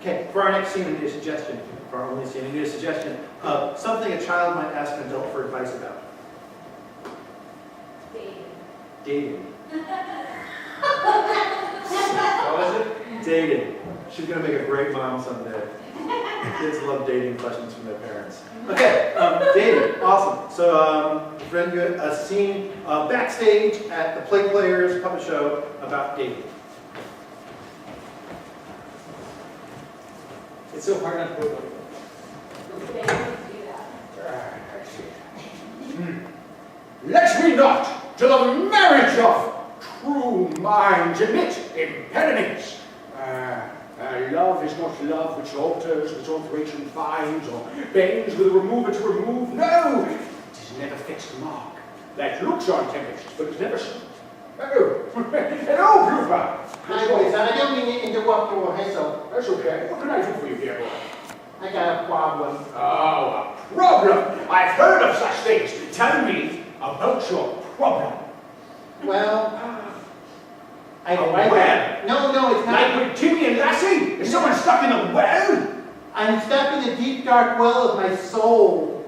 Okay, for our next scene, we need a suggestion. For our only scene, we need a suggestion of something a child might ask an adult for advice about. Dating. What was it? Dating. She's going to make a great mom someday. Kids love dating questions from their parents. Okay, dating. Awesome. So, friend, you had a scene backstage at the Play Players puppet show about dating. It's so hard not to go. Let me not to the marriage of true minds admit impediments. Love is not love which alters with alteration finds, or bends with a remover to remove. No, it is never fixed mark. That looks on tempests, but it's never so. Oh, hello, Blooper. Hi, boys. I don't mean to interrupt your hassle. That's okay. What can I do for you, dear boy? I got a problem. Oh, a problem. I've heard of such things. Tell me about your problem. Well, well? No, it's not. Like with Timmy and Lassie? Is someone stuck in a well? I'm stuck in the deep, dark well of my soul.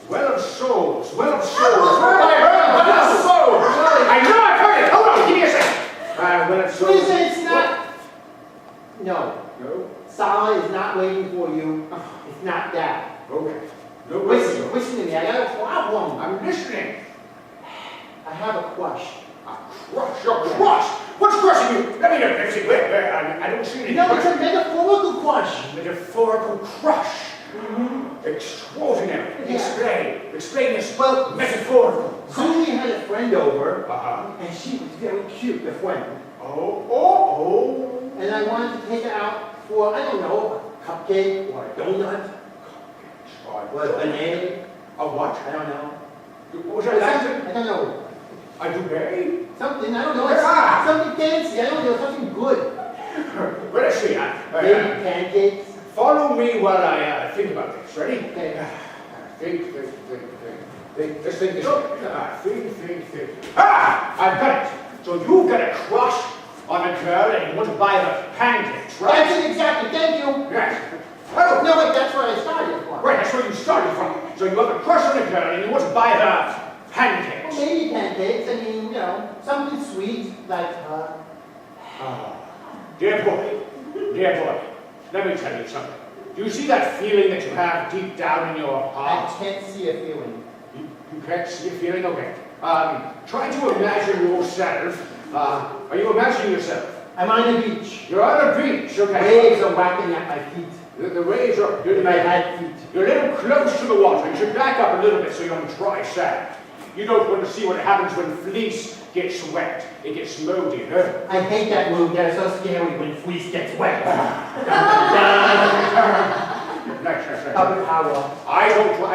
Well of souls, well of souls. Well of souls. I know I've heard it. Hold on, give me a second. Well of souls. Listen, it's not. No. No? Sala is not waiting for you. It's not that. Okay. No, Listen to me. I got a problem. I'm listening. I have a crush. A crush? Your crush? What's crushing you? Let me hear it. I don't see anything. No, it's a metaphorical crush. Metaphorical crush. Extraordinary. Yeah. Explain this. Well, metaphorical. Julie had a friend over, Uh-huh. and she was very cute, the friend. Oh. And I wanted to take her out for, I don't know, a cupcake or a donut. Or a banana. A what? I don't know. What was that? I don't know. A duvet? Something, I don't know. Ah! Something fancy, I don't know, something good. Well, let's see. Maybe pancakes. Follow me while I think about this. Ready? Okay. Think. Just think this. Think. I've got it. So you've got a crush on a girl and you want to buy her pancakes, right? That's it exactly, thank you. Yes. Oh, no, wait, that's where I started from. Right, that's where you started from. So you have a crush on a girl and you want to buy her pancakes. Well, maybe pancakes, I mean, something sweet, like, Dear boy, let me tell you something. Do you see that feeling that you have deep down in your I heart? can't see a feeling. You can't see a feeling? Okay. Try to imagine yourself. Are you imagining yourself? I'm on the beach. You're on a beach, okay. Waves are whacking at my feet. The waves are... My bad feet. You're a little close to the water. You should back up a little bit so you're on dry sand. You don't want to see what happens when fleece gets wet. It gets moldy, huh? I hate that move. That's so scary when fleece gets wet. Nice. Puppet power. I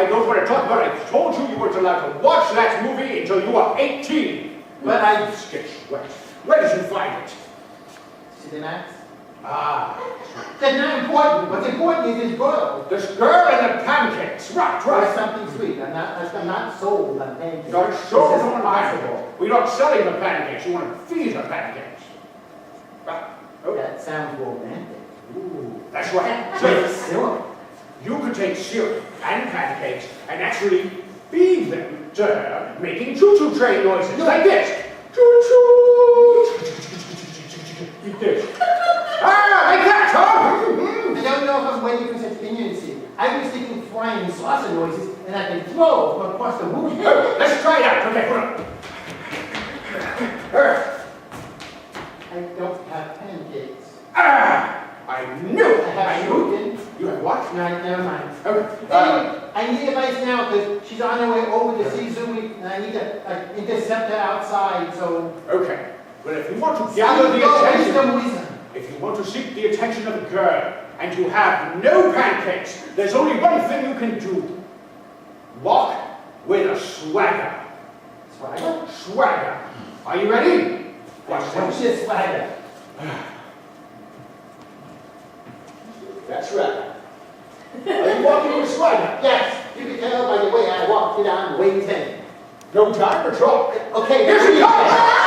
don't want to talk about it. I told you weren't allowed to watch that movie until you were 18. But Fleece gets wet. Where did you find it? Cinemax? That's not important. What's important is this girl. This girl and the pancakes. Right. Or something sweet. I'm not sold on pancakes. Not sold This is on impossible. We're not selling the pancakes. You want to feed the pancakes. Right. Oh. That sounds romantic. Ooh, that's right. With So syrup. you could take syrup and pancakes and actually feed them to her, making choo-choo train noises like this. Choo-choo. Like this. Like that, huh? I don't know if I'm ready for such leniency. I was thinking flying saucer noises, and I can throw from across the room. Let's try it out. Okay, hold on. I don't have pancakes. I knew it. I have gluten. You have what? No, never mind. Okay. Anyway, I need advice now because she's on her way over to see Zooey, and I need to intercept her outside. So. Okay. Well, if you want to gather the attention, Wisdom. if you want to seek the attention of a girl, and you have no pancakes, there's only one thing you can do. Walk with a swagger. Swagger? Swagger. Are you ready? Watch What's this. this swagger? That's right. Are you walking with swagger? Yes, you can tell by the way I walk down the way 10. No time to talk. Okay, Here she comes!